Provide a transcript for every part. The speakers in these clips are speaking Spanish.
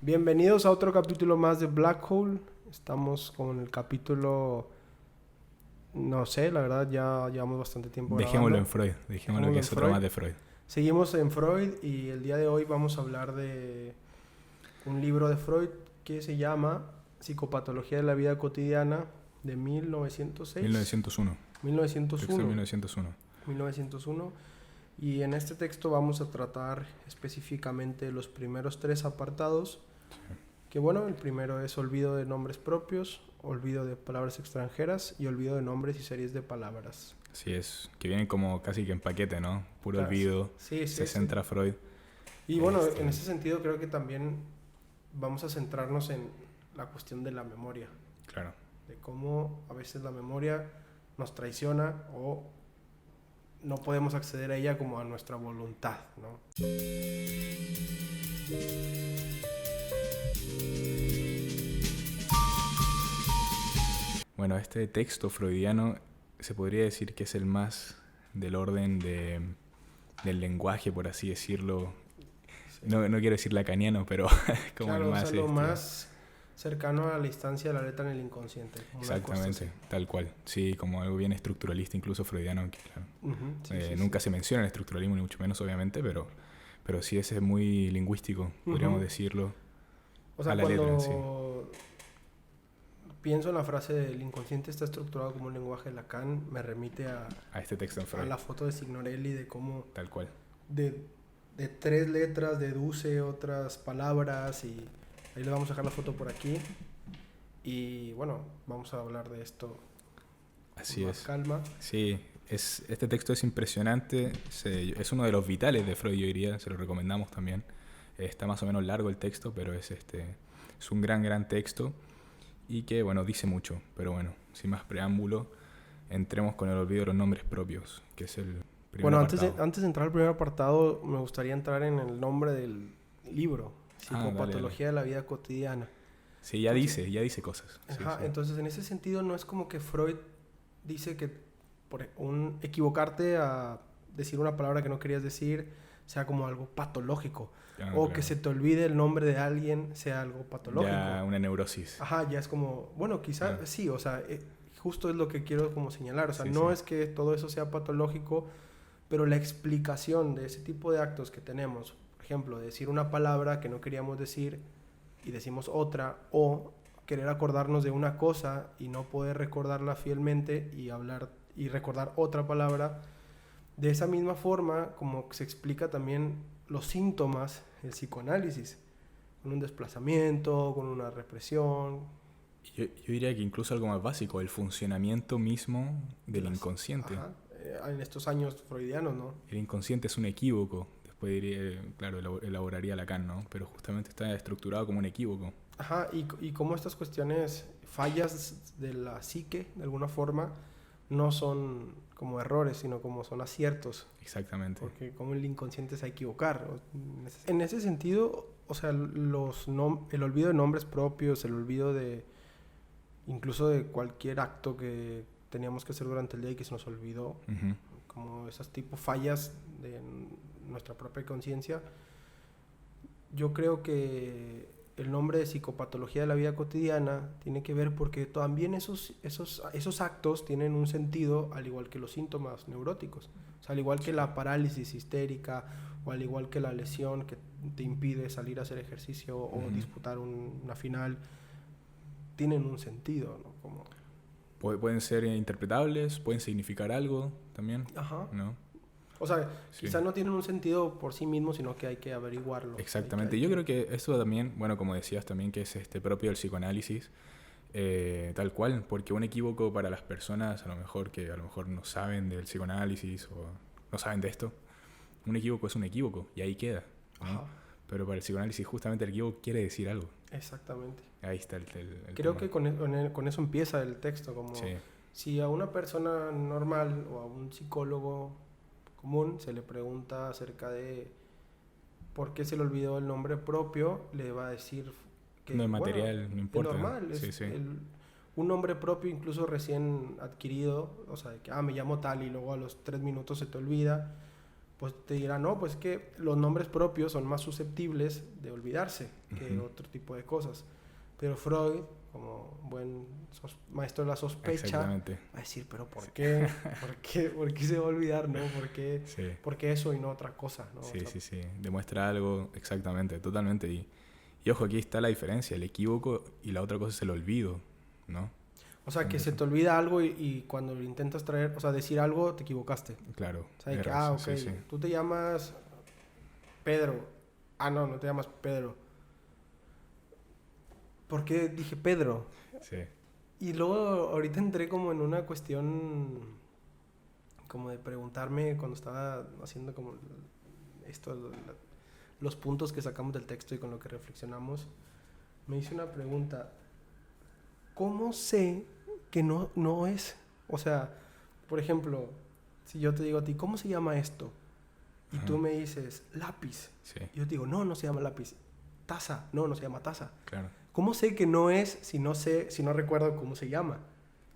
Bienvenidos a otro capítulo más de Black Hole. Estamos con el capítulo, no sé, la verdad ya llevamos bastante tiempo Dejémoslo en grabando. Freud, dejémoslo que En es otro Freud. más de Freud. Seguimos en Freud y el día de hoy vamos a hablar de un libro de Freud que se llama Psicopatología de la vida cotidiana de 1906. 1901. Texto de 1901. 1901. 1901. Y en este texto vamos a tratar específicamente los primeros 3 apartados. Que bueno, el primero es olvido de nombres propios, olvido de palabras extranjeras y olvido de nombres y series de palabras. Así es, que vienen como casi que en paquete, ¿no? Puro Claro, olvido, sí, se centra Freud. Y bueno, en ese sentido creo que también vamos a centrarnos en la cuestión de la memoria. Claro. De cómo a veces la memoria nos traiciona o no podemos acceder a ella como a nuestra voluntad, ¿no? Bueno, este texto freudiano se podría decir que es el más del orden del lenguaje, por así decirlo. Sí. No quiero decir lacaniano, pero como claro, el más... o sea, lo más cercano a la instancia de la letra en el inconsciente. Exactamente, tal cual. Sí, como algo bien estructuralista, incluso freudiano, que claro. Sí, Nunca se menciona el estructuralismo, ni mucho menos, obviamente, pero sí ese es muy lingüístico, podríamos decirlo. O sea, a la cuando letra, sí. pienso en la frase del inconsciente está estructurado como un lenguaje de Lacan, me remite a este texto en Freud. A la foto de Signorelli, de cómo tal cual. De 3 letras deduce otras palabras, y ahí le vamos a dejar la foto por aquí. Y bueno, vamos a hablar de esto Así con más calma. Sí, este texto es impresionante, es uno de los vitales de Freud, yo diría, se lo recomendamos también. Está más o menos largo el texto, pero es un gran texto y que, bueno, dice mucho. Pero bueno, sin más preámbulo, entremos con el olvido de los nombres propios, que es el primer apartado. Antes de entrar al primer apartado, me gustaría entrar en el nombre del libro, Psicopatología de la vida cotidiana. Sí, ya dice cosas. Ajá, sí. Entonces en ese sentido no es como que Freud dice que por equivocarte a decir una palabra que no querías decir sea como algo patológico. O que se te olvide el nombre de alguien sea algo patológico. Ya una neurosis. Ajá, ya es como, bueno, quizás sí, o sea, justo es lo que quiero como señalar. O sea, no es que todo eso sea patológico, pero la explicación de ese tipo de actos que tenemos, por ejemplo, decir una palabra que no queríamos decir y decimos otra, o querer acordarnos de una cosa y no poder recordarla fielmente y hablar y recordar otra palabra. De esa misma forma, como se explica también los síntomas del psicoanálisis, con un desplazamiento, con una represión. Yo diría que incluso algo más básico, el funcionamiento mismo del inconsciente. Ajá, en estos años freudianos, ¿no? El inconsciente es un equívoco. Después diría, claro, elaboraría Lacan, ¿no? Pero justamente está estructurado como un equívoco. Ajá, y cómo estas cuestiones, fallas de la psique, de alguna forma, no son como errores, sino como son aciertos. Exactamente. Porque como el inconsciente se va a equivocar. En ese sentido, o sea, el olvido de nombres propios, el olvido de incluso de cualquier acto que teníamos que hacer durante el día y que se nos olvidó, como esas tipo fallas de nuestra propia conciencia. Yo creo que el nombre de psicopatología de la vida cotidiana tiene que ver porque también esos actos tienen un sentido, al igual que los síntomas neuróticos. O sea, al igual que la parálisis histérica, o al igual que la lesión que te impide salir a hacer ejercicio o disputar una final, tienen un sentido, ¿no? Como... Pueden ser interpretables, pueden significar algo también. Ajá. ¿No? O sea, quizás no tienen un sentido por sí mismos, sino que hay que averiguarlo. Exactamente. Yo creo que eso también, bueno, como decías también, que es propio del psicoanálisis, tal cual, porque un equívoco para las personas, a lo mejor no saben del psicoanálisis o no saben de esto, un equívoco es un equívoco y ahí queda, ¿no? Ajá. Pero para el psicoanálisis justamente el equívoco quiere decir algo. Exactamente. Ahí está el Creo tema. Que con eso empieza el texto, como si a una persona normal o a un psicólogo común se le pregunta acerca de por qué se le olvidó el nombre propio, le va a decir que no es material, no importa. Es normal, un nombre propio incluso recién adquirido, o sea, de que me llamo tal y luego a los 3 minutos se te olvida, pues te dirán, no, pues que los nombres propios son más susceptibles de olvidarse que otro tipo de cosas. Pero Freud, como buen maestro de la sospecha, va a decir, pero ¿por qué? ¿Por qué se va a olvidar, no? ¿Por qué eso y no otra cosa, no? Sí, sí. Demuestra algo, exactamente, totalmente. Y ojo, aquí está la diferencia, el equívoco y la otra cosa es el olvido, ¿no? O sea, que se te olvida algo y cuando lo intentas traer, o sea, decir algo, te equivocaste. Claro. O sea, que, ok, sí. Tú te llamas Pedro. Ah, no te llamas Pedro. ¿Por qué dije Pedro? Sí. Y luego ahorita entré como en una cuestión como de preguntarme cuando estaba haciendo como esto, los puntos que sacamos del texto y con lo que reflexionamos. Me hice una pregunta. ¿Cómo sé que no es? O sea, por ejemplo, si yo te digo a ti, ¿cómo se llama esto? Y tú me dices, lápiz. Sí. Y yo te digo, no se llama lápiz. Taza. No se llama taza. Claro. ¿Cómo sé que no es si no recuerdo cómo se llama?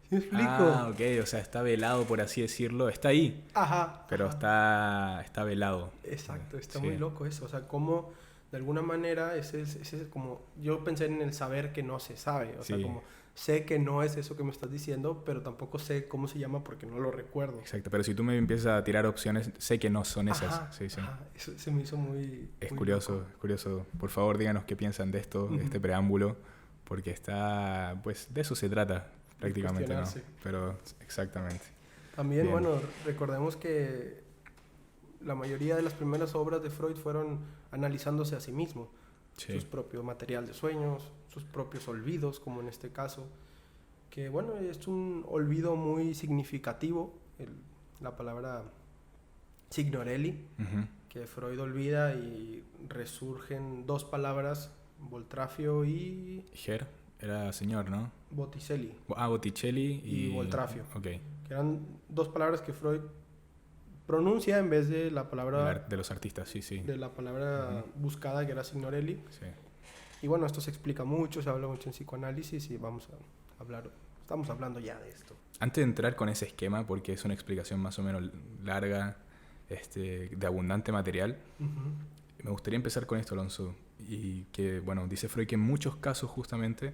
¿Sí me explico? Ah, ok. O sea, está velado, por así decirlo. Está ahí. Ajá. Pero está velado. Exacto. Está muy loco eso. O sea, cómo de alguna manera ese es como... Yo pensé en el saber que no se sabe. O sea, como... Sé que no es eso que me estás diciendo, pero tampoco sé cómo se llama porque no lo recuerdo. Exacto, pero si tú me empiezas a tirar opciones, sé que no son esas. Ajá. Eso se me hizo muy... Es muy curioso, loco. es curioso. Por favor, díganos qué piensan de esto, de este preámbulo, porque pues de eso se trata prácticamente, ¿no? Pero exactamente. También, bueno, recordemos que la mayoría de las primeras obras de Freud fueron analizándose a sí mismo. Sí. Sus propios material de sueños, sus propios olvidos, como en este caso, que bueno, es un olvido muy significativo, la palabra signorelli, que Freud olvida y resurgen dos palabras, Voltrafio y... Ger, era señor, ¿no? Botticelli. Botticelli y Voltrafio. Ok. Que eran dos palabras que Freud pronuncia en vez de la palabra... De los artistas, sí. De la palabra buscada, que era signorelli. Sí. Y bueno, esto se explica mucho, se habla mucho en psicoanálisis y estamos hablando ya de esto. Antes de entrar con ese esquema, porque es una explicación más o menos larga, de abundante material, me gustaría empezar con esto, Alonso. Y que, bueno, dice Freud que en muchos casos justamente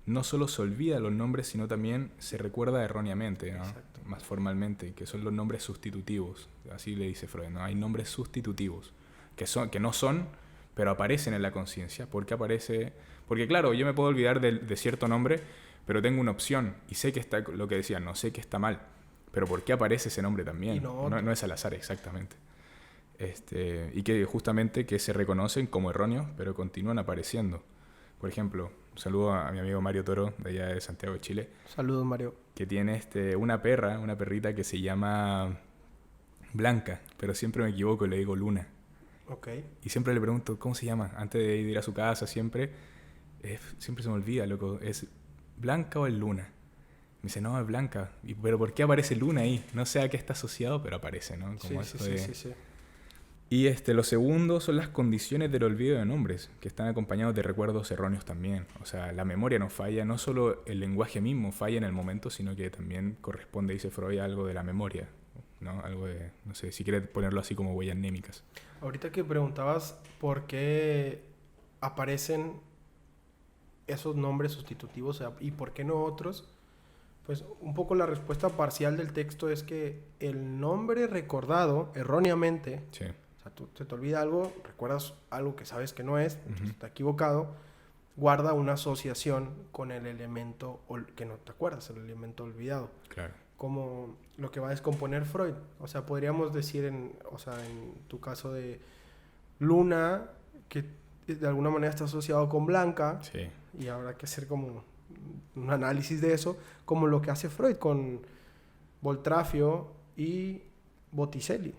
no solo se olvida los nombres, sino también se recuerda erróneamente, ¿no? Exacto. Más formalmente, que son los nombres sustitutivos. Así le dice Freud, ¿no? Hay nombres sustitutivos, que no son, pero aparecen en la conciencia. ¿Por qué aparece? Porque claro, yo me puedo olvidar de cierto nombre, pero tengo una opción y sé que está, lo que decían, no sé que está mal. Pero ¿por qué aparece ese nombre también? No es al azar, exactamente. Y que justamente que se reconocen como erróneos, pero continúan apareciendo. Por ejemplo, un saludo a mi amigo Mario Toro, de allá de Santiago de Chile. Saludos, Mario. Que tiene una perrita que se llama Blanca, pero siempre me equivoco y le digo Luna. Okay. Y siempre le pregunto, ¿cómo se llama? Antes de ir a su casa, siempre se me olvida, loco, ¿es Blanca o es Luna? Me dice, no, es Blanca. ¿Pero por qué aparece Luna ahí? No sé a qué está asociado, pero aparece, ¿no? Como sí. Y lo segundo son las condiciones del olvido de nombres, que están acompañados de recuerdos erróneos también. O sea, la memoria no falla, no solo el lenguaje mismo falla en el momento, sino que también corresponde, dice Freud, a algo de la memoria, ¿no? Algo de, no sé, si quieres ponerlo así como huellas anémicas. Ahorita que preguntabas por qué aparecen esos nombres sustitutivos y por qué no otros, pues un poco la respuesta parcial del texto es que el nombre recordado erróneamente, sí. O sea, se te olvida algo, recuerdas algo que sabes que no es, entonces está equivocado, guarda una asociación con el elemento que no te acuerdas, el elemento olvidado. Claro. Como lo que va a descomponer Freud. O sea, podríamos decir en tu caso de Luna, que de alguna manera está asociado con Blanca, sí. Y habrá que hacer como un análisis de eso, como lo que hace Freud con Voltrafio y Botticelli,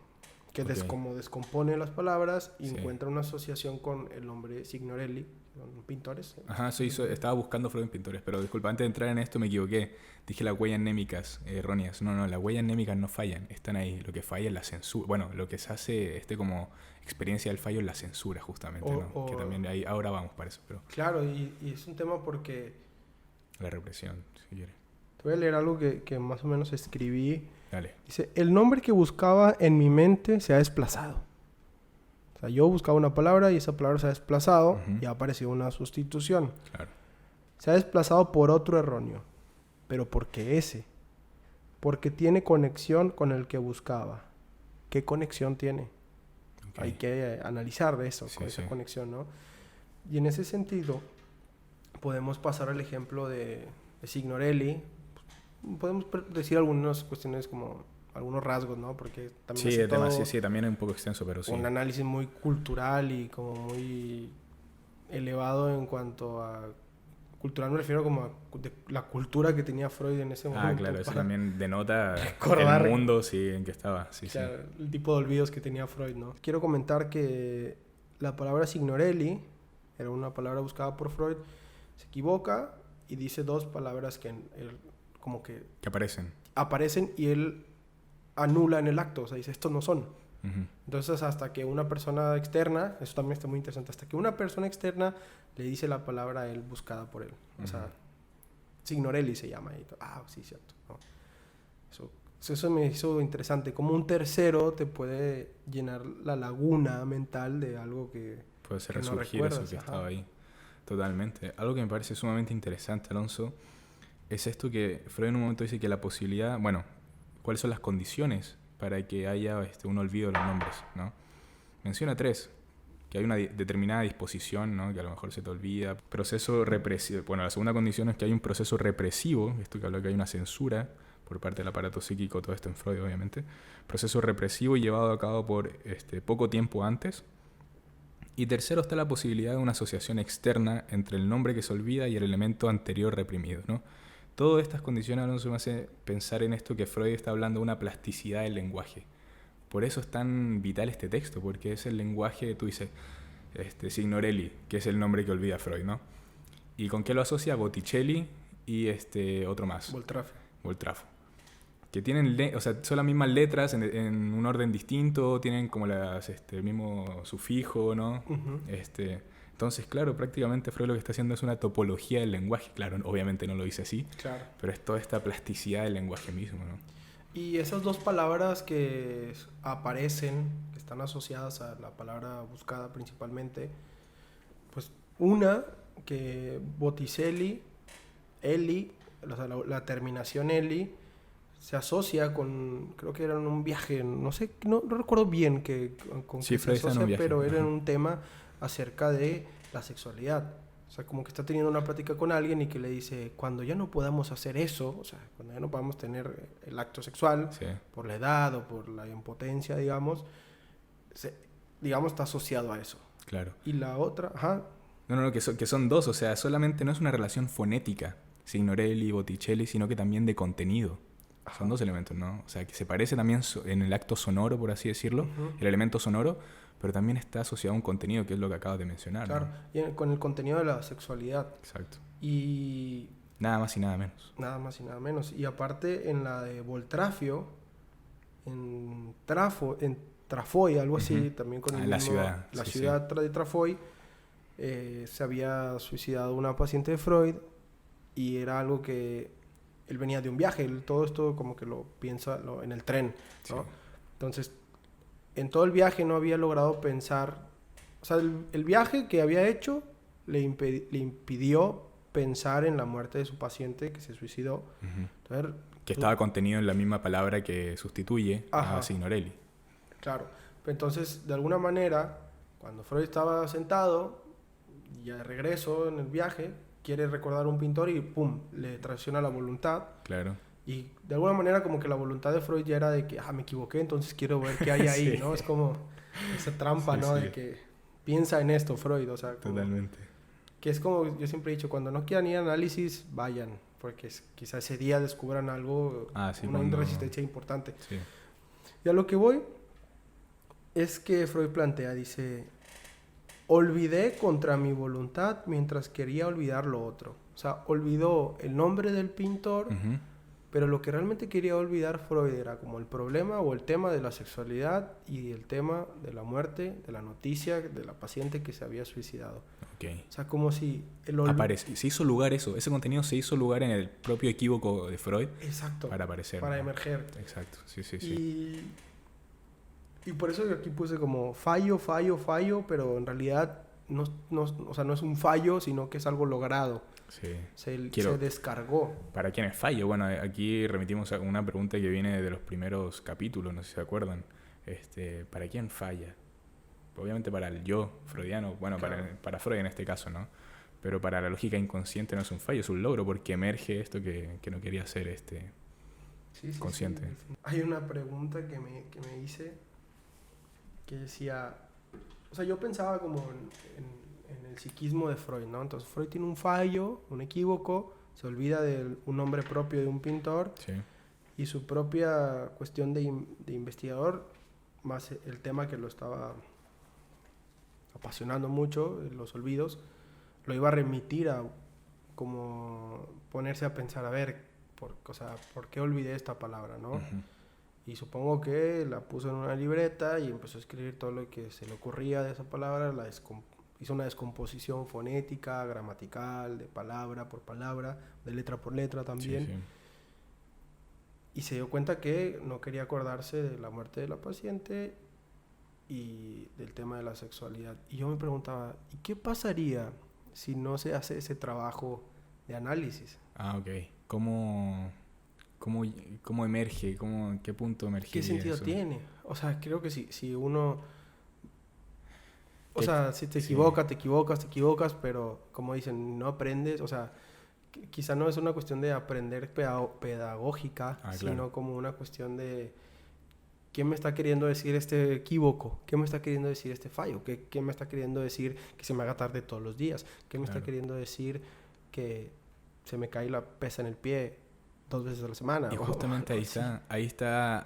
que como descompone las palabras y encuentra una asociación con el nombre Signorelli, son pintores. Ajá, estaba buscando Freud en pintores, pero disculpa, antes de entrar en esto me equivoqué. Dije las huellas anémicas erróneas. No, las huellas anémicas no fallan, están ahí. Lo que falla es la censura. Bueno, lo que se hace como experiencia del fallo es la censura, justamente, ¿no? Que también ahora vamos para eso. Pero claro, y es un tema porque... la represión, si quieres. Voy a leer algo que más o menos escribí. Dale. Dice, el nombre que buscaba en mi mente se ha desplazado. O sea, yo buscaba una palabra y esa palabra se ha desplazado Ujú. y ha aparecido una sustitución. Claro. Se ha desplazado por otro erróneo. ¿Pero por qué ese? Porque tiene conexión con el que buscaba. ¿Qué conexión tiene? Ok. Hay que analizar eso, Sí, con esa sí. conexión, ¿no? Y en ese sentido, podemos pasar al ejemplo de Signorelli. Podemos decir algunas cuestiones como algunos rasgos, ¿no? Porque también Sí, hace es demasiado, todo sí, también es un poco extenso, pero sí. un análisis muy cultural y como muy elevado en cuanto a... Cultural me refiero como a la cultura que tenía Freud en ese momento. Claro, eso para también denota recordar, el mundo sí, en que estaba. Sí, o sea, el tipo de olvidos que tenía Freud, ¿no? Quiero comentar que la palabra Signorelli era una palabra buscada por Freud. Se equivoca y dice dos palabras que él, como que que aparecen. aparecen y él anula en el acto. O sea, dice, estos no son. Ujú. Entonces, hasta que una persona externa, eso también está muy interesante, hasta que una persona externa le dice la palabra a él buscada por él. O sea, Signorelli se llama. Y sí, cierto. ¿No? Eso me hizo interesante. Como un tercero te puede llenar la laguna mental de algo que Puede ser que no resurgir recuerdas, eso que ajá. estaba ahí. Totalmente. Algo que me parece sumamente interesante, Alonso, es esto que Freud en un momento dice que la posibilidad, bueno, ¿cuáles son las condiciones para que haya un olvido de los nombres, ¿no? Menciona 3, que hay una determinada disposición, ¿no? Que a lo mejor se te olvida. Proceso represivo. Bueno, la segunda condición es que hay un proceso represivo, esto que habla que hay una censura por parte del aparato psíquico, todo esto en Freud, obviamente. Proceso represivo llevado a cabo por poco tiempo antes. Y tercero está la posibilidad de una asociación externa entre el nombre que se olvida y el elemento anterior reprimido, ¿no? Todas estas condiciones, Alonso, me hace pensar en esto que Freud está hablando de una plasticidad del lenguaje. Por eso es tan vital este texto, porque es el lenguaje, tú dices, Signorelli, que es el nombre que olvida Freud, ¿no? ¿Y con qué lo asocia? Botticelli y otro más, Voltrafo. Que tienen, o sea, son las mismas letras en un orden distinto, tienen como el mismo sufijo, ¿no? Uh-huh. Entonces, claro, prácticamente Freud lo que está haciendo es una topología del lenguaje. Claro, obviamente no lo dice así, Claro. pero es toda esta plasticidad del lenguaje mismo, ¿no? Y esas dos palabras que aparecen, que están asociadas a la palabra buscada principalmente, pues una que Botticelli, Eli, o sea, la terminación Eli, se asocia con, creo que era en un viaje, no sé, no recuerdo bien con Sí, qué se Freud está en un asocia, viaje. pero era Ajá. un tema acerca de la sexualidad. O sea, como que está teniendo una plática con alguien y que le dice, cuando ya no podamos hacer eso, o sea, cuando ya no podamos tener el acto sexual, Sí, por la edad o por la impotencia, digamos, está asociado a eso. claro. Y la otra, ajá, No, que son dos, o sea, solamente no es una relación fonética, Signorelli, Botticelli, sino que también de contenido. ajá. Son dos elementos, ¿no? O sea, que se parece también en el acto sonoro, por así decirlo, Uh-huh. el elemento sonoro, pero también está asociado a un contenido, que es lo que acabas de mencionar, Claro, ¿no? y con el contenido de la sexualidad. Exacto. Y Nada más y nada menos. nada más y nada menos. Y aparte en la de Voltrafio, en Trafoi, algo así, Ujú. también con el En la mismo... ciudad. La Sí, ciudad de Trafoi, se había suicidado una paciente de Freud y era algo que él venía de un viaje, todo esto como que lo piensa en el tren, ¿no? Sí. Entonces, en todo el viaje no había logrado pensar, o sea, el viaje que había hecho le impidió pensar en la muerte de su paciente que se suicidó. Ujú. Entonces, Que estaba contenido en la misma palabra que sustituye Ajá. a Signorelli. Claro. Entonces, de alguna manera, cuando Freud estaba sentado, ya de regreso en el viaje, quiere recordar un pintor y ¡pum!, le traiciona la voluntad. Claro. Y de alguna manera como que la voluntad de Freud ya era de que, me equivoqué, entonces quiero ver qué hay ahí, Sí. ¿no? Es como esa trampa, Sí, ¿no? sí. De que piensa en esto, Freud, o sea, como, Totalmente. que es como yo siempre he dicho, cuando no quieran ir a análisis, vayan, porque quizá ese día descubran algo, Sí, una resistencia importante. Sí. Y a lo que voy es que Freud plantea, dice, olvidé contra mi voluntad mientras quería olvidar lo otro. O sea, olvidó el nombre del pintor, Ujú. Pero lo que realmente quería olvidar Freud era como el problema o el tema de la sexualidad y el tema de la muerte, de la noticia de la paciente que se había suicidado. Okay. O sea, como si se hizo lugar ese contenido se hizo lugar en el propio equívoco de Freud. Exacto. Para aparecer. Para ¿no? emerger. Exacto, sí. Y por eso yo aquí puse como fallo, pero en realidad o sea, no es un fallo, sino que es algo logrado. Sí. Se descargó. ¿Para quién es fallo? Bueno, aquí remitimos a una pregunta que viene de los primeros capítulos, no sé si se acuerdan. ¿Para quién falla? Obviamente para el yo freudiano, bueno, claro. para Freud en este caso, ¿no? Pero para la lógica inconsciente no es un fallo, es un logro, porque emerge esto que no quería ser consciente. Sí. Hay una pregunta que me hice que decía, o sea, yo pensaba como en el psiquismo de Freud, ¿no? Entonces Freud tiene un fallo, un equívoco, se olvida de un nombre propio de un pintor, sí. Y su propia cuestión de investigador, más el tema que lo estaba apasionando mucho, los olvidos, lo iba a remitir a como ponerse a pensar, a ver, ¿por qué olvidé esta palabra, no? Uh-huh. Y supongo que la puso en una libreta y empezó a escribir todo lo que se le ocurría de esa palabra, hizo una descomposición fonética, gramatical, de palabra por palabra, de letra por letra también. Sí. Y se dio cuenta que no quería acordarse de la muerte de la paciente y del tema de la sexualidad. Y yo me preguntaba, ¿y qué pasaría si no se hace ese trabajo de análisis? Ah, ok. ¿Cómo emerge? ¿Qué punto emerge? ¿Qué sentido tiene? O sea, creo que si uno... O sea, si te equivocas, pero como dicen, no aprendes, o sea, quizá no es una cuestión de aprender pedagógica, sino como una cuestión de ¿qué me está queriendo decir este equívoco? ¿Qué me está queriendo decir este fallo? ¿Qué me está queriendo decir que se me haga tarde todos los días? ¿Qué me está queriendo decir que se me cae la pesa en el pie 2 veces a la semana? Y justamente ahí está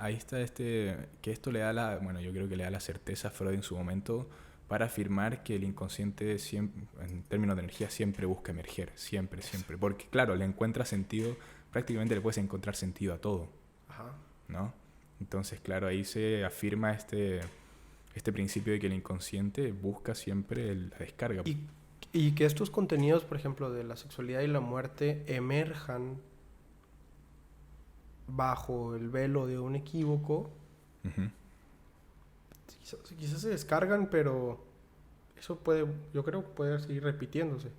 que esto le da yo creo que le da la certeza a Freud en su momento para afirmar que el inconsciente siempre, en términos de energía, siempre busca emerger, siempre. Porque, claro, le encuentra sentido, prácticamente le puedes encontrar sentido a todo, ¿no? Entonces, claro, ahí se afirma este principio de que el inconsciente busca siempre la descarga. Y que estos contenidos, por ejemplo, de la sexualidad y la muerte, emerjan bajo el velo de un equívoco. Uh-huh. Quizás se descargan, pero eso yo creo que puede seguir repitiéndose.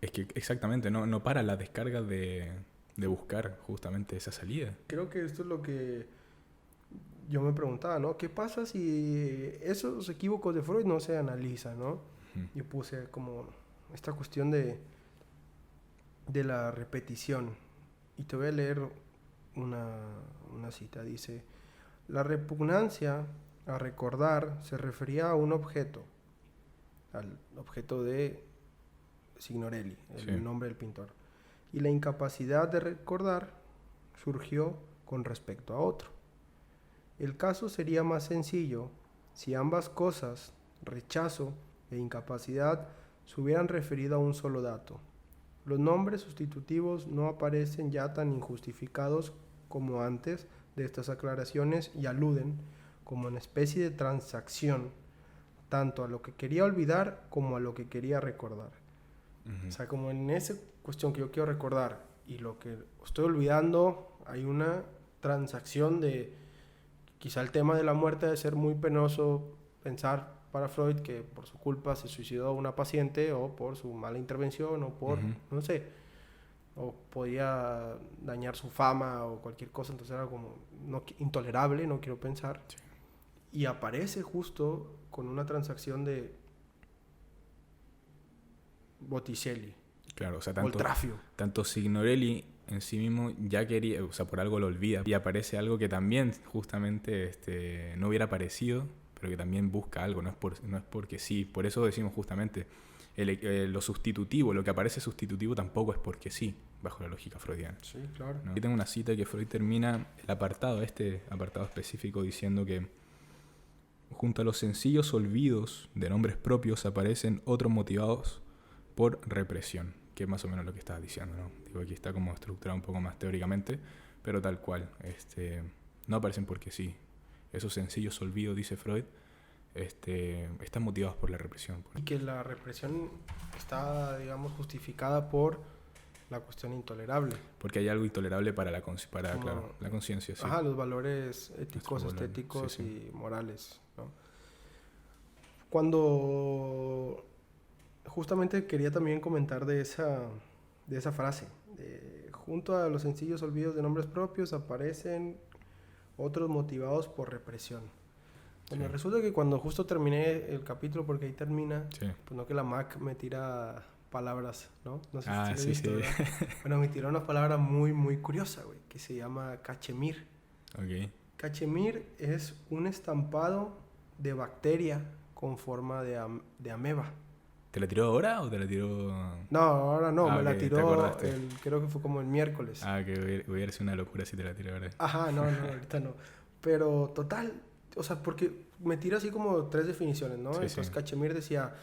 Es que exactamente, no para la descarga de buscar justamente esa salida. Creo que esto es lo que yo me preguntaba, ¿no? ¿Qué pasa si esos equívocos de Freud no se analizan, ¿no? Uh-huh. Yo puse como esta cuestión de la repetición. Y te voy a leer una cita. Dice, la repugnancia a recordar se refería a un objeto, al objeto de Signorelli, el nombre del pintor. Y la incapacidad de recordar surgió con respecto a otro. El caso sería más sencillo si ambas cosas, rechazo e incapacidad, se hubieran referido a un solo dato. Los nombres sustitutivos no aparecen ya tan injustificados como antes de estas aclaraciones y aluden como una especie de transacción tanto a lo que quería olvidar como a lo que quería recordar. Uh-huh. O sea, como en esa cuestión que yo quiero recordar y lo que estoy olvidando, hay una transacción de quizá el tema de la muerte debe ser muy penoso pensar para Freud que por su culpa se suicidó una paciente o por su mala intervención o por, uh-huh, no sé, o podía dañar su fama o cualquier cosa, entonces era como intolerable, no quiero pensar. Sí. Y aparece justo con una transacción de Botticelli. Claro, o sea, tanto Signorelli en sí mismo ya quería, o sea, por algo lo olvida. Y aparece algo que también justamente no hubiera aparecido, pero que también busca algo, no es porque sí. Por eso decimos justamente, lo sustitutivo, lo que aparece sustitutivo tampoco es porque sí, bajo la lógica freudiana. Sí, claro. ¿No? Aquí tengo una cita que Freud termina el apartado específico diciendo que junto a los sencillos olvidos de nombres propios aparecen otros motivados por represión, que es más o menos lo que estaba diciendo, ¿no? Digo, aquí está como estructurado un poco más teóricamente, pero tal cual. No aparecen porque sí. Esos sencillos olvidos, dice Freud, están motivados por la represión. Y que la represión está, digamos, justificada por la cuestión intolerable. Porque hay algo intolerable para la Como, claro, la conciencia, sí. Ajá, los valores éticos, estéticos y morales, ¿no? Cuando justamente quería también comentar de esa frase, junto a los sencillos olvidos de nombres propios aparecen otros motivados por represión. Bueno, Sí. resulta que cuando justo terminé el capítulo, porque ahí termina, Sí. pues no que la Mac me tira palabras, ¿no? No sé si lo he Sí, visto, sí. ¿verdad? Bueno, me tiró una palabra muy, muy curiosa, güey, que se llama cachemir. Ok. Cachemir es un estampado de bacteria con forma de ameba. ¿Te la tiró ahora o te la tiró...? No, ahora no, me ok, la ¿te tiró acordaste? creo que fue como el miércoles. Que hubiera sido una locura si te la tiró ahora. Ajá, no, ahorita no. Pero total, o sea, porque me tira así como 3 definiciones, ¿no? Sí, Entonces sí. cachemir decía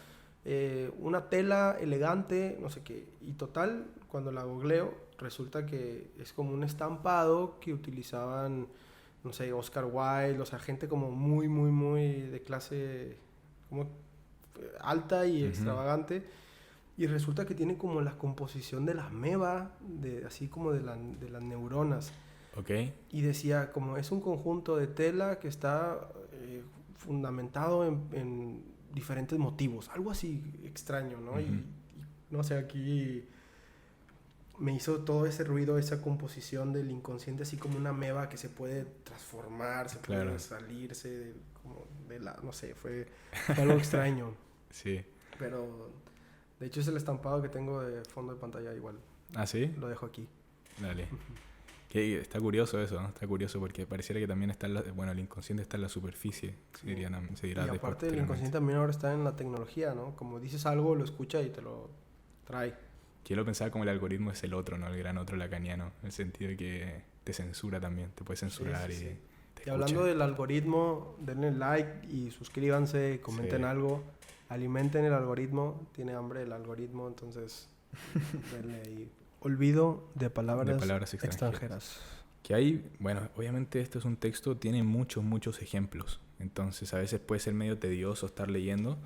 una tela elegante, no sé qué. Y total, cuando la googleo, resulta que es como un estampado que utilizaban, no sé, Oscar Wilde, o sea, gente como muy, muy, muy de clase como alta y Ujú. extravagante. Y resulta que tiene como la composición de la ameba, así como de las neuronas. Ok. Y decía, como es un conjunto de tela que está fundamentado en diferentes motivos. Algo así extraño, ¿no? Ujú. Y no sé, aquí me hizo todo ese ruido, esa composición del inconsciente, así como una ameba que se puede transformar, se Claro. puede salirse, como de la, no sé, fue algo extraño. Sí. Pero de hecho es el estampado que tengo de fondo de pantalla igual. ¿Ah, sí? Lo dejo aquí. Dale. Que está curioso eso, ¿no? Está curioso porque pareciera que también está bueno, el inconsciente está en la superficie, se Sí. dirá Y después aparte el posteriormente. inconsciente también ahora está en la tecnología, ¿no? Como dices algo, lo escucha y te lo trae. Que yo lo pensaba como el algoritmo es el otro, ¿no? El gran otro lacaniano, en el sentido de que te censura también, te puede censurar Sí, sí, y sí. te Y hablando escucha. del algoritmo, denle like y suscríbanse, comenten Sí. algo, alimenten el algoritmo, tiene hambre el algoritmo, entonces denle ahí. Olvido de palabras, De palabras extranjeras. Que hay, bueno, obviamente esto es un texto, tiene muchos, muchos ejemplos. Entonces a veces puede ser medio tedioso estar leyendo,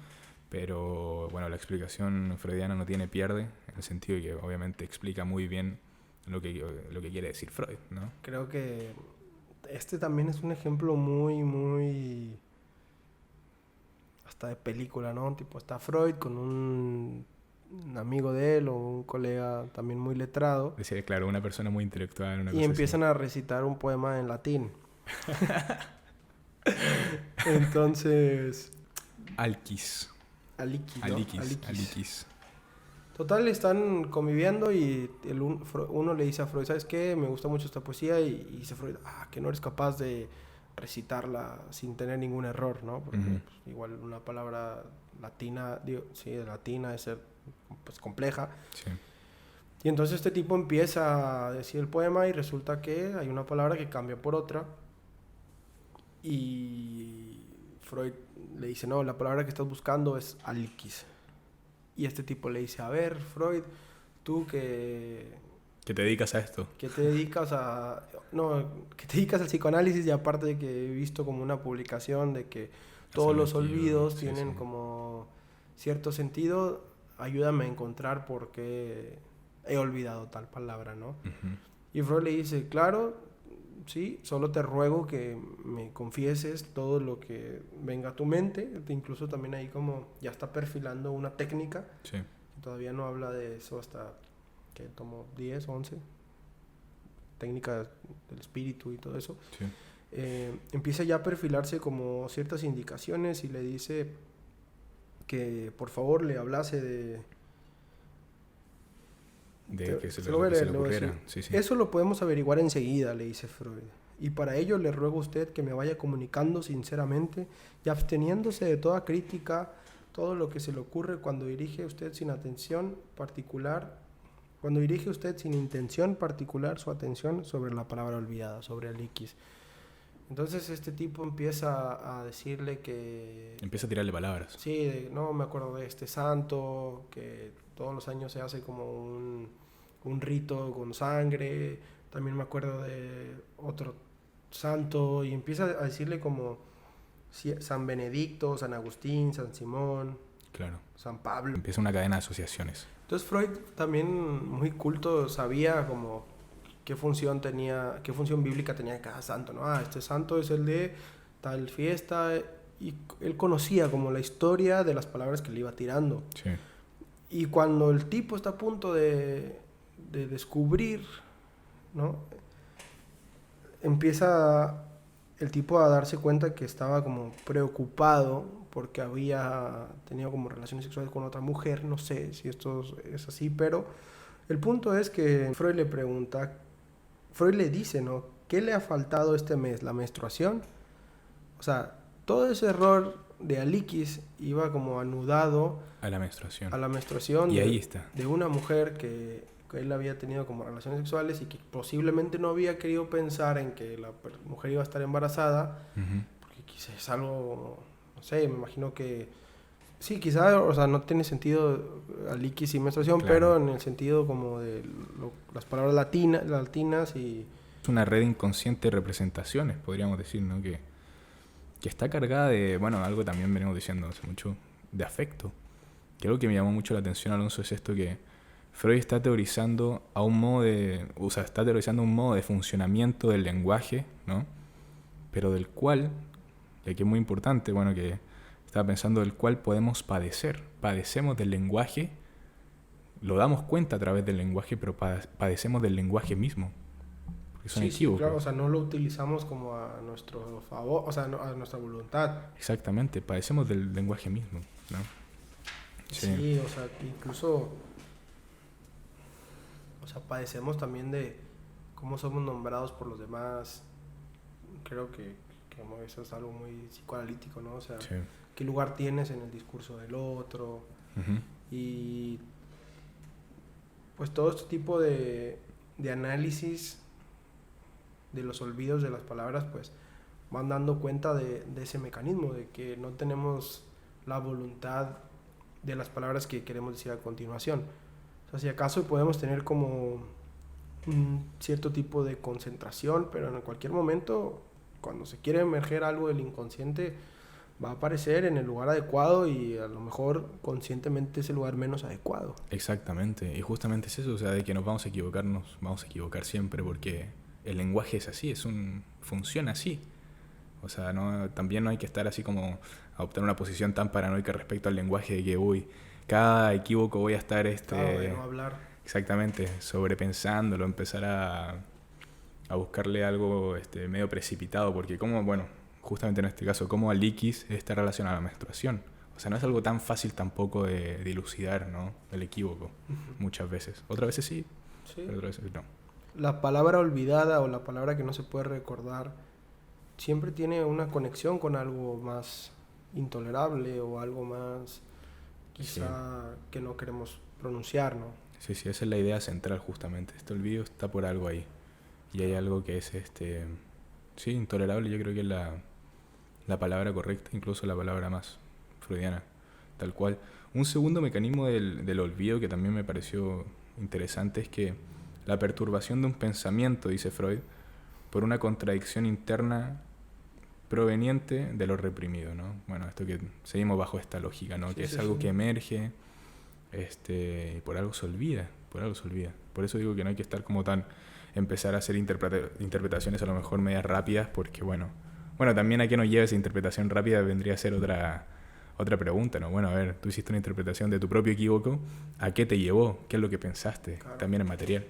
pero bueno, la explicación freudiana no tiene pierde, en el sentido de que obviamente explica muy bien lo que quiere decir Freud, ¿no? Creo que este también es un ejemplo muy, muy hasta de película, ¿no? Tipo, está Freud con un amigo de él o un colega también muy letrado Decía, claro, una persona muy intelectual, una y cosa así. empiezan a recitar un poema en latín. Entonces, Alquis. Aliquis, ¿no? Aliquis. Total, están conviviendo y uno le dice a Freud, ¿sabes qué? Me gusta mucho esta poesía y dice Freud, que no eres capaz de recitarla sin tener ningún error, ¿no? Porque Ujú. pues, igual una palabra latina, digo, sí, de latina es ser pues compleja. Sí. Y entonces este tipo empieza a decir el poema y resulta que hay una palabra que cambia por otra y Freud le dice, no, la palabra que estás buscando es aliquis. Y este tipo le dice, a ver, Freud, tú ¿Que te dedicas a esto? que te dedicas a... No, que te dedicas al psicoanálisis y aparte de que he visto como una publicación de que todos los olvidos Sí, tienen sí. como cierto sentido, ayúdame a encontrar por qué he olvidado tal palabra, ¿no? Ujú. Y Freud le dice, claro, sí, solo te ruego que me confieses todo lo que venga a tu mente. Incluso también ahí como ya está perfilando una técnica. Sí. Todavía no habla de eso hasta que tomó 10, 11. Técnica del espíritu y todo eso. Sí. Empieza ya a perfilarse como ciertas indicaciones y le dice que por favor le hablase de... De que se Se le, lo voy a que se leer, le le voy a ocurriera. decir. Sí, sí. Eso lo podemos averiguar enseguida, le dice Freud. Y para ello le ruego a usted que me vaya comunicando sinceramente y absteniéndose de toda crítica todo lo que se le ocurre cuando dirige usted sin atención particular, cuando dirige usted sin intención particular su atención sobre la palabra olvidada, sobre el X. Entonces este tipo empieza a decirle que... Empieza a tirarle palabras. Sí, no me acuerdo de este santo, que todos los años se hace como un rito con sangre, También me acuerdo de otro santo y empieza a decirle como San Benedicto, San Agustín, San Simón, Claro. San Pablo. Empieza una cadena de asociaciones. Entonces Freud también muy culto sabía como qué función bíblica tenía cada santo, ¿no? Este santo es el de tal fiesta, y él conocía como la historia de las palabras que le iba tirando. Sí. Y cuando el tipo está a punto de descubrir, ¿no? Empieza el tipo a darse cuenta que estaba como preocupado porque había tenido como relaciones sexuales con otra mujer. No sé si esto es así, pero el punto es que Freud le dice, ¿no? ¿Qué le ha faltado este mes? ¿La menstruación? O sea, todo ese error de Alikis iba como anudado A la menstruación. y ahí está. de una mujer que él había tenido como relaciones sexuales y que posiblemente no había querido pensar en que la mujer iba a estar embarazada, porque quizás es algo, no sé, me imagino que sí, quizás, o sea, no tiene sentido Alikis y menstruación, Claro. pero en el sentido como de las palabras latinas y... Es una red inconsciente de representaciones, podríamos decir, ¿no? Que está cargada de, bueno, algo también venimos diciendo hace mucho, de afecto. Que algo que me llamó mucho la atención, Alonso, es esto que Freud está teorizando un modo de funcionamiento del lenguaje, ¿no? Pero del cual, y aquí es muy importante, bueno, que estaba pensando del cual podemos padecer. Padecemos del lenguaje, lo damos cuenta a través del lenguaje, pero padecemos del lenguaje mismo. Porque son equívocos. Sí, claro, o sea, no lo utilizamos como a nuestro favor, o sea, no, a nuestra voluntad. Exactamente, padecemos del lenguaje mismo, ¿no? Sí, o sea, que incluso, o sea, padecemos también de cómo somos nombrados por los demás. Creo que eso es algo muy psicoanalítico, ¿no? O sea, Sí. qué lugar tienes en el discurso del otro. Ujú. Y pues todo este tipo de análisis de los olvidos de las palabras, pues van dando cuenta de ese mecanismo, de que no tenemos la voluntad de las palabras que queremos decir a continuación. O sea, si acaso podemos tener como un cierto tipo de concentración, pero en cualquier momento, cuando se quiere emerger algo del inconsciente, va a aparecer en el lugar adecuado y a lo mejor conscientemente es el lugar menos adecuado. Exactamente, y justamente es eso, o sea, de que nos vamos a equivocar siempre, porque el lenguaje es así, funciona así. O sea, también no hay que estar así como adoptar una posición tan paranoica respecto al lenguaje de que, cada equívoco voy a estar No hablar. exactamente, sobrepensándolo, empezar a buscarle algo medio precipitado, porque justamente en este caso, como Alikis está relacionado a la menstruación. O sea, no es algo tan fácil tampoco de dilucidar, ¿no? El equívoco, muchas veces. Otras veces sí, pero otras veces no. La palabra olvidada o la palabra que no se puede recordar siempre tiene una conexión con algo más intolerable o algo más quizá que no queremos pronunciar, ¿no? Sí, esa es la idea central justamente. Este olvido está por algo ahí. Y hay algo que es intolerable, yo creo que es la palabra correcta, incluso la palabra más freudiana, tal cual. Un segundo mecanismo del olvido que también me pareció interesante es que la perturbación de un pensamiento, dice Freud, por una contradicción interna proveniente de lo reprimido, ¿no? Bueno, esto que seguimos bajo esta lógica, ¿no? Que es algo que emerge, y por algo se olvida. Por eso digo que no hay que estar como empezar a hacer interpretaciones a lo mejor medias rápidas, porque bueno, también a qué nos lleva esa interpretación rápida vendría a ser otra pregunta, ¿no? Bueno, a ver, tú hiciste una interpretación de tu propio equívoco, ¿a qué te llevó? ¿Qué es lo que pensaste? Claro. También es material.